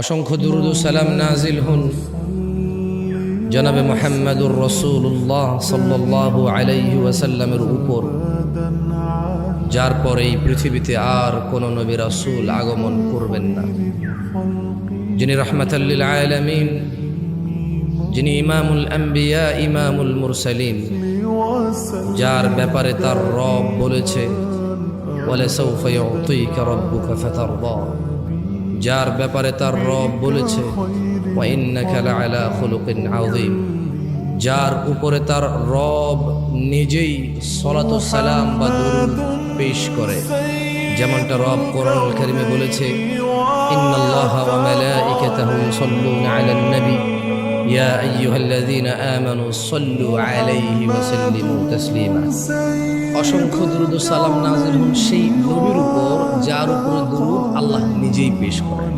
অসংখ্য দুরুদ ও সালাম নাজিল হন জনাবে মুহাম্মদুর রাসূলুল্লাহ সাল্লাল্লাহু আলাইহি ওয়াসাল্লামের উপর, যার পরে এই পৃথিবীতে আর কোন নবী রাসূল আগমন করবেন না, যিনি রাহমাতাল লিল আলামিন, যিনি ইমামুল আম্বিয়া ইমামুল মুরসালিন, যার ব্যাপারে তার রব বলেছে ওয়ালা সাউফা ইউতিকা রাব্বুকা ফাতারদা, যার ব্যাপারে তার রব বলেছে ওয়া ইন্নাকা লাআলা খুলুকিন আযীম, যার উপরে তার রব নিজেই সালাতু সালাম বা দুরূদ পেশ করে, যেমনটা রব কোরআনুল কারীমে বলেছে ইন্নাল্লাহা ওয়া মালাইকাতাহু ইউসাল্লুনা আলান নবী ইয়া আইয়ুহাল্লাযীনা আমানু সাল্লু আলাইহি ওয়া সাল্লিমু তাসলিমা। অসংখ্য দুরূদ ও সালাম নাযিল হন সেই নবীর উপর যার উপরে দুরূদ আল্লাহ নিজেই পেশ করেন।